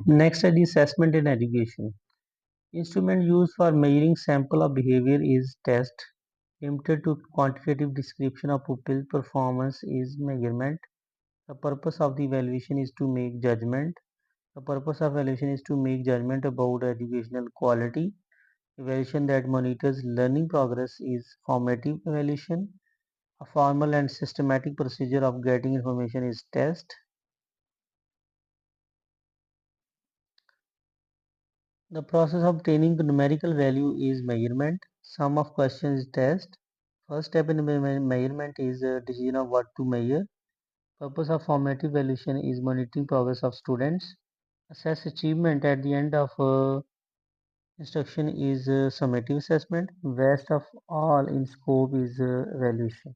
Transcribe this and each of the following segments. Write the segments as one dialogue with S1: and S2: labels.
S1: Next is the assessment in education. Instrument used for measuring sample of behavior is test. Limited to quantitative description of pupil performance is measurement. The purpose of the evaluation is to make judgment. The purpose of evaluation is to make judgment about educational quality. Evaluation that monitors learning progress is formative evaluation. A formal and systematic procedure of getting information is test. The process of obtaining the numerical value is measurement. Sum of questions is test. First step in measurement is decision of what to measure. Purpose of formative evaluation is monitoring progress of students. Assess achievement at the end of instruction is summative assessment. Best of all in scope is evaluation.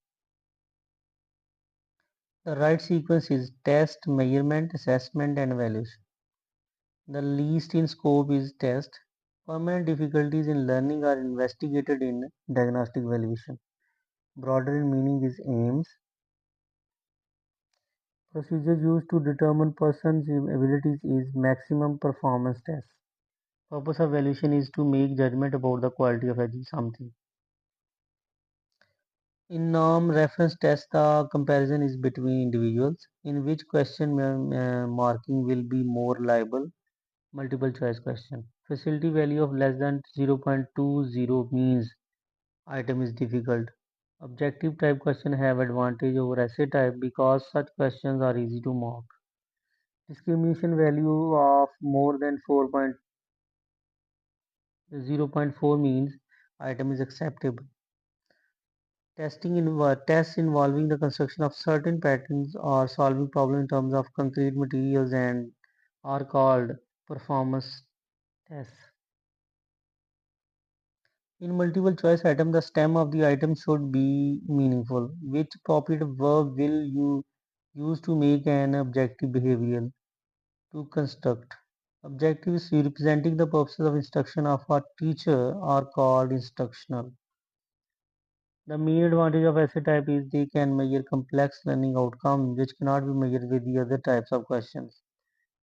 S1: The right sequence is test, measurement, assessment, and evaluation. The least in scope is test. Permanent difficulties in learning are investigated in diagnostic evaluation. Broader in meaning is aims. Procedure used to determine person's abilities is maximum performance test. Purpose of evaluation is to make judgment about the quality of something. In norm reference test, the comparison is between individuals. In which question marking will be more liable? Multiple choice question. Facility value of less than 0.20 means item is difficult. Objective type question have advantage over essay type because such questions are easy to mark. Discrimination value of more than 4.0.4 means item is acceptable. Tests involving the construction of certain patterns or solving problems in terms of concrete materials and are called performance tests. In multiple choice item, the stem of the item should be meaningful. Which appropriate verb will you use to make an objective behavioral? To construct. Objectives representing the purposes of instruction of a teacher are called instructional. The main advantage of essay type is they can measure complex learning outcomes which cannot be measured with the other types of questions.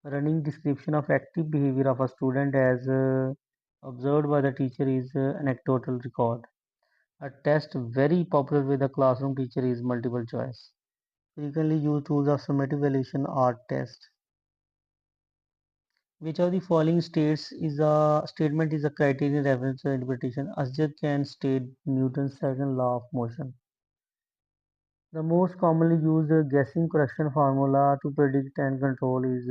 S1: Running description of active behavior of a student as observed by the teacher is anecdotal record. A test very popular with the classroom teacher is multiple choice. Frequently used tools of summative evaluation are tests. Which of the following statement is a criterion reference to interpretation? Asjad can state Newton's second law of motion. The most commonly used guessing correction formula to predict and control is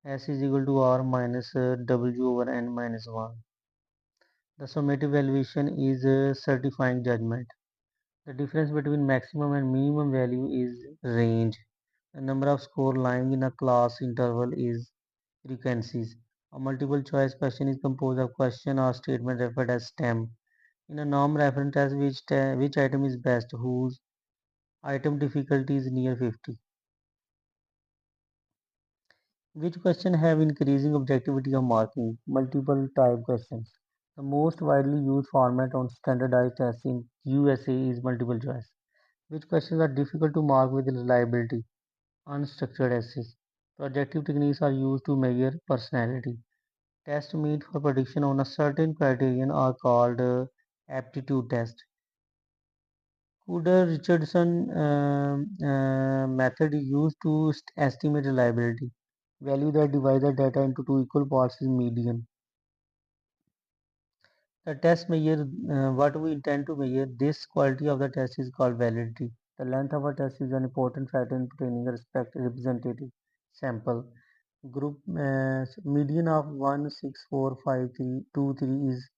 S1: S is equal to R minus W over N minus 1. The summative evaluation is certifying judgment. The difference between maximum and minimum value is range. The number of score lying in a class interval is frequencies. A multiple choice question is composed of question or statement referred as stem. In a norm reference test, which item is best, whose item difficulty is near 50. Which question have increasing objectivity of marking? Multiple type questions. The most widely used format on standardized tests in USA is multiple choice. Which questions are difficult to mark with reliability? Unstructured essays. Projective techniques are used to measure personality. Tests made for prediction on a certain criterion are called aptitude tests. Cooder-Richardson method is used to estimate reliability. Value that divides the data into two equal parts is median. The test measure what we intend to measure. This quality of the test is called validity. The length of a test is an important factor in obtaining a respective representative sample. Group median of 1645323 is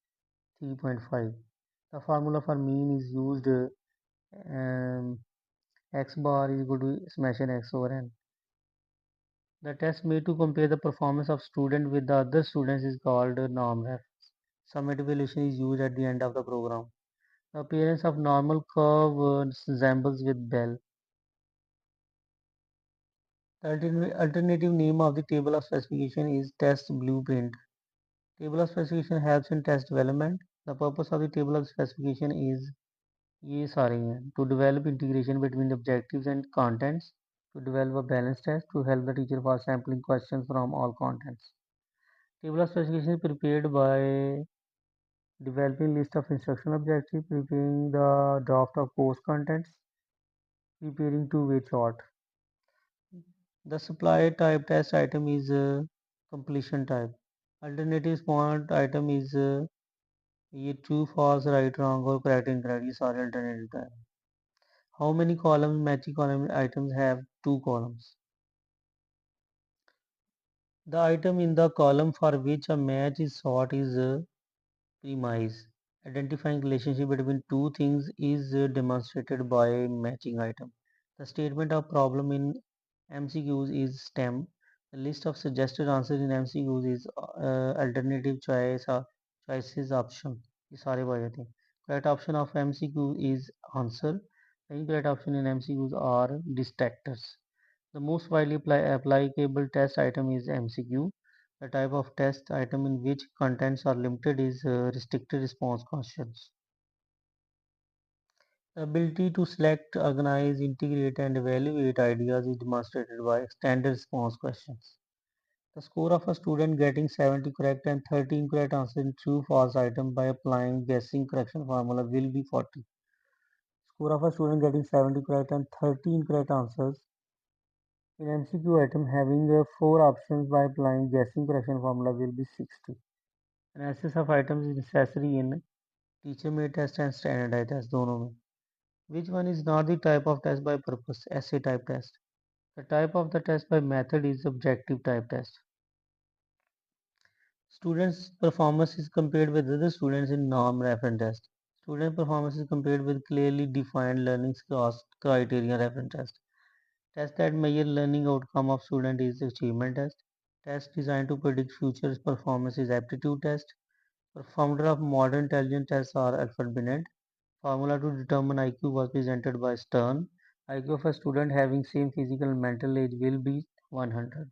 S1: 3.5. The formula for mean is used x bar is equal to summation x over n. The test made to compare the performance of student with the other students is called norm reference. Summative evaluation is used at the end of the program. The appearance of normal curve resembles with bell. The alternative name of the table of specification is test blueprint. Table of specification helps in test development. The purpose of the table of specification is to develop integration between the objectives and contents. to develop a balanced test to help the teacher for sampling questions from all contents. Table of specification is prepared by developing list of instructional objectives, preparing the draft of course contents, preparing two-way chart. The supply type test item is completion type. Alternative response item is true, false, right, wrong, or correct, incorrect. These are alternative type. How many columns? Matching column items have two columns. The item in the column for which a match is sought is premise. Identifying relationship between two things is demonstrated by matching item. The statement of problem in MCQs is STEM. The list of suggested answers in MCQs is alternative choice or choices option. ये सारे पढ़ जाते हैं. Correct option of MCQ is answer. The incorrect option in MCQs are distractors. The most widely applicable test item is MCQ. The type of test item in which contents are limited is restricted response questions. The ability to select, organize, integrate, and evaluate ideas is demonstrated by extended response questions. The score of a student getting 70 correct and 30 incorrect answers in true false item by applying guessing correction formula will be 40. Score of a student getting 70 correct and 30 incorrect answers in MCQ item having 4 options by applying guessing correction formula will be 60. Analysis of items is necessary in teacher made test and standardized test दोनों में. Which one is not the type of test by purpose? Essay type test. The type of the test by method is objective type test. Students' performance is compared with other students in norm reference test. Student performance is compared with clearly defined learning criteria reference test. Test that measure learning outcome of student is achievement test. Test designed to predict future performance is aptitude test. The founder of modern intelligence tests are Alfred Binet. Formula to determine IQ was presented by Stern. IQ of a student having same physical and mental age will be 100.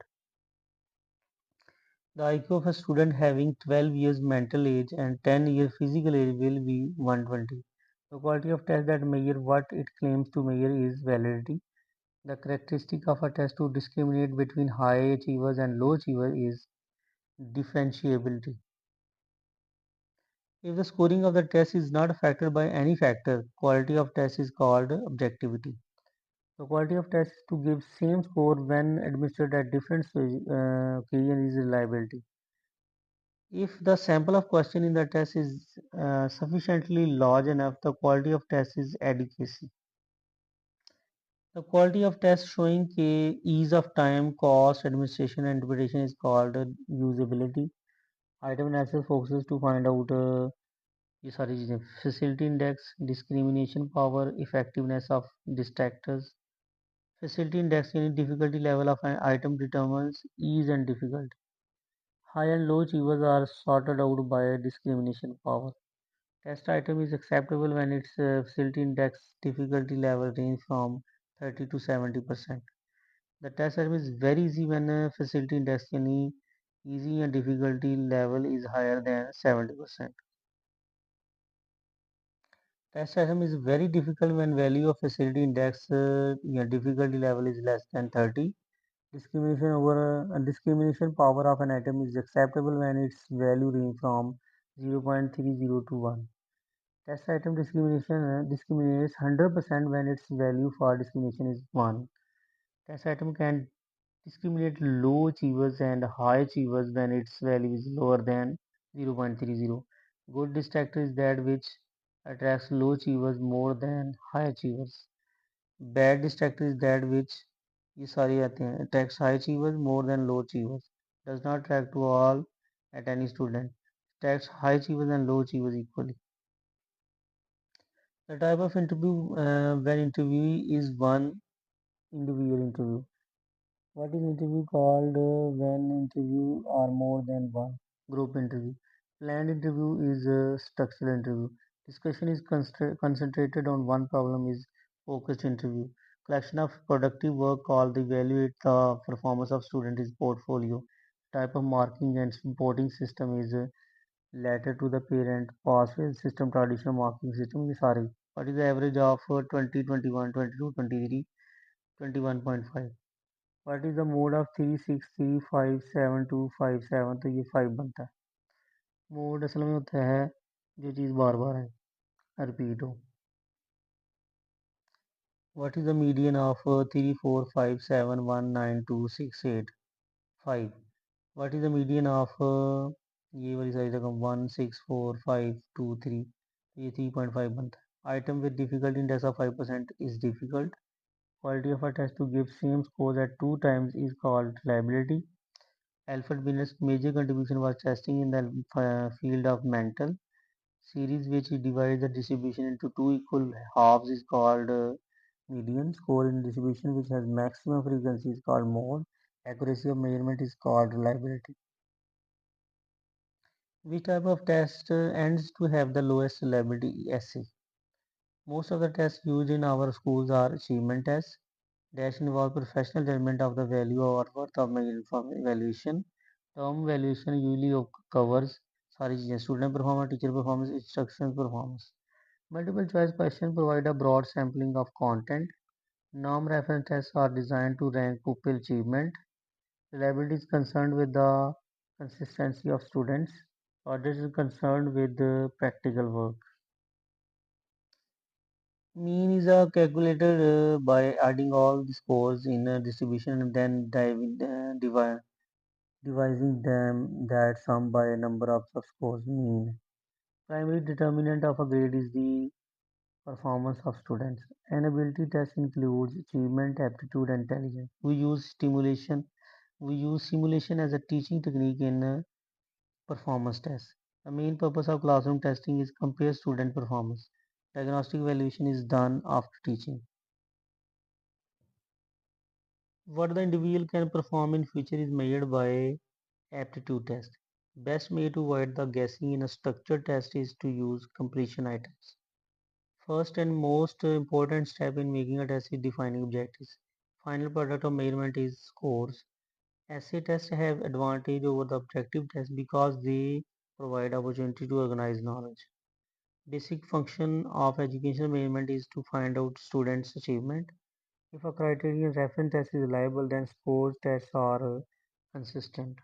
S1: The IQ of a student having 12 years mental age and 10 years physical age will be 120. The quality of test that measure what it claims to measure is validity. The characteristic of a test to discriminate between high achievers and low achievers is differentiability. If the scoring of the test is not affected by any factor, quality of test is called objectivity. The quality of test to give same score when administered at different occasions is reliability. If the sample of question in the test is sufficiently large enough, the quality of test is adequacy. The quality of test showing ease of time, cost, administration, and interpretation is called usability. Item analysis focuses to find out ये सारी चीज़ें facility index, discrimination power, effectiveness of distractors. Facility index यानी difficulty level of an item determines ease and difficulty. High and low achievers are sorted out by discrimination power. Test item is acceptable when its facility index difficulty level range from 30 to 70%. The test item is very easy when facility index यानी easy and difficulty level is higher than 70%. Test item is very difficult when value of facility index difficulty level is less than 30. Discrimination power of an item is acceptable when its value range from 0.30 to 1. Test item discrimination discriminates 100% when its value for discrimination is 1. Test item can discriminate low achievers and high achievers when its value is lower than 0.30. Good distractor is that which attracts low achievers more than high achievers. Bad distractor is that which ये सारे आते हैं attracts high achievers more than low achievers. Does not attract to all at any student. Attracts high achievers and low achievers equally. The type of interview when interviewee is one individual interview. What is interview called when interview are more than one? Group interview. Planned interview is a structural interview. Discussion is concentrated on one problem is focused interview. Collection of productive work called the evaluate the performance of student is portfolio. Type of marking and reporting system is letter to the parent, pass fail system, traditional marking system. ये सारे. What is the average of 2021, 22, 23? 21.5. What is the mode of 36357 तो ये 5 बनता है. Mode असल में होता है जो चीज़ बार बार है रिपीट हो. What is the median of 345719268? 5. What is the median of ये वाली सारी रकम 16452 3? ये 3.5 बनता है. Item with difficulty index of 5% is difficult. Quality of a test to give same scores at 2 times is called reliability. Alfred Biner's major contribution was testing in the field of mental. Series which divides the distribution into two equal halves is called median. Score in distribution which has maximum frequency is called mode. Accuracy of measurement is called reliability. Which type of test ends to have the lowest reliability? Essay. Most of the tests used in our schools are achievement tests. Dash involve professional judgment of the value or worth of evaluation. Term valuation usually covers सारी चीज़ें student performance, teacher performance, instruction performance. Multiple choice questions provide a broad sampling of content. Norm reference tests are designed to rank pupil achievement. Reliability is concerned with the consistency of students. Audit is concerned with the practical work. Mean is calculated by adding all the scores in a distribution and then dividing them that sum by a number of scores. Mean. Primary determinant of a grade is the performance of students. An ability test includes achievement, aptitude, and intelligence. We use simulation as a teaching technique in performance tests. The main purpose of classroom testing is compare student performance. Diagnostic evaluation is done after teaching. What the individual can perform in future is measured by aptitude test. Best way to avoid the guessing in a structured test is to use completion items. First and most important step in making a test is defining objectives. Final product of measurement is scores. Essay tests have advantage over the objective test because they provide opportunity to organize knowledge. Basic function of educational measurement is to find out students' achievement. If a criterion reference test is reliable, then scores tests are consistent.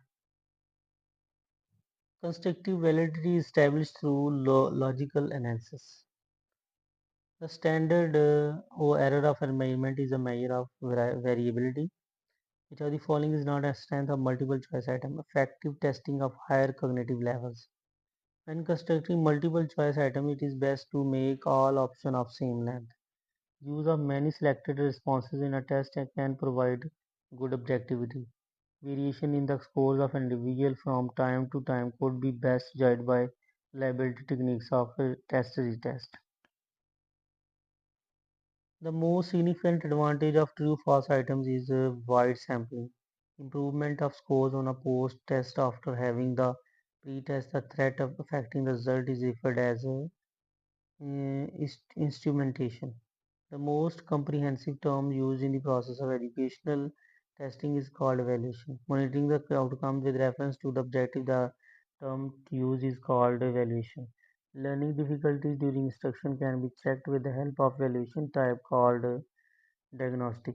S1: Constructive validity is established through logical analysis. The standard or error of a measurement is a measure of variability, which are the following is not a strength of multiple choice item, effective testing of higher cognitive levels. When constructing multiple choice item, it is best to make all options of same length. Use of many selected responses in a test can provide good objectivity. Variation in the scores of an individual from time to time could be best judged by reliability techniques of test retest. The most significant advantage of true-false items is wide sampling. Improvement of scores on a post-test after having the pre-test, the threat of affecting the result is referred as instrumentation. The most comprehensive term used in the process of educational testing is called evaluation. Monitoring the outcome with reference to the objective, the term used is called evaluation. Learning difficulties during instruction can be checked with the help of evaluation type called diagnostic.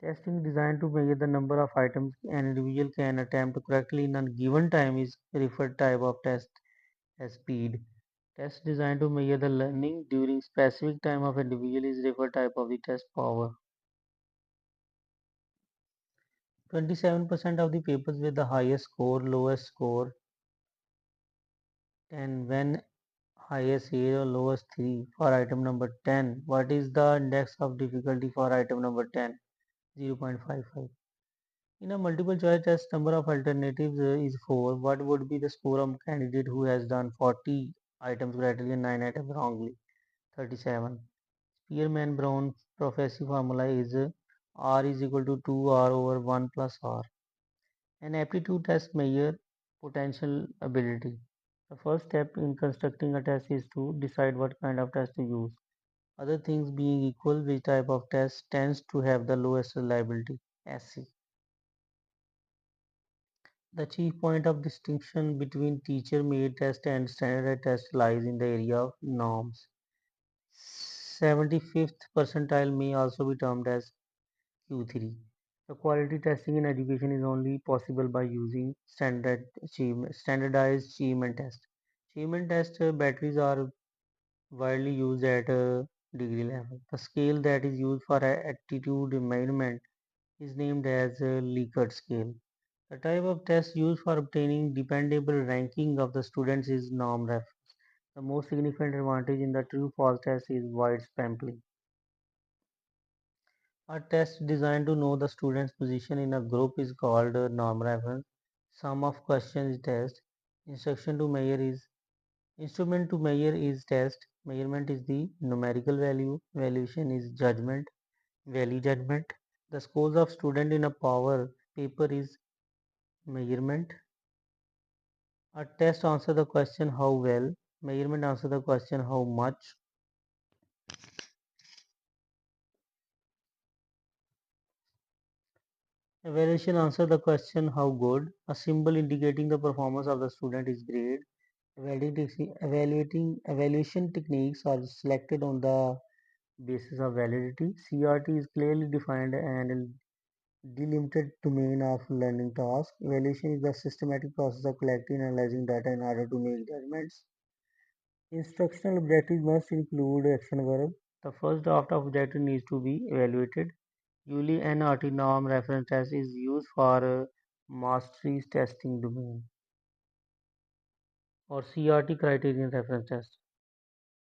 S1: Testing designed to measure the number of items an individual can attempt correctly in a given time is referred type of test as speed. Test designed to measure the learning during specific time of individual is referred type of the test power. 27% of the papers with the highest score, lowest score, and when highest 8 or lowest 3 for item number 10. What is the index of difficulty for item number 10? 0.55. In a multiple choice test, number of alternatives is 4. What would be the score of a candidate who has done 40 items correctly and 9 items wrongly? 37. Spearman-Brown prophecy formula is R is equal to 2R over 1 plus R. An aptitude test measure potential ability. The first step in constructing a test is to decide what kind of test to use. Other things being equal, which type of test tends to have the lowest reliability? SC. The chief point of distinction between teacher-made test and standardized test lies in the area of norms. 75th percentile may also be termed as Q3. The quality testing in education is only possible by using standardized achievement test. Achievement test batteries are widely used at degree level. The scale that is used for attitude measurement is named as a Likert scale. The type of test used for obtaining dependable ranking of the students is norm reference. The most significant advantage in the true-false test is wide sampling. A test designed to know the student's position in a group is called a norm reference. Sum of questions is test. Instruction to measure is Instrument to measure is test. Measurement is the numerical value. Evaluation is value judgment. The scores of student in a power paper is measurement. A test answer the question how well. Measurement answer the question how much. Evaluation answer the question how good. A symbol indicating the performance of the student is grade. Evaluation techniques are selected on the basis of validity. CRT is clearly defined and delimited domain of learning task. Evaluation is the systematic process of collecting and analyzing data in order to make judgments. Instructional objectives must include action verb. The first draft of objective needs to be evaluated. Usually an RT norm reference test is used for mastery testing domain or CRT criterion reference test.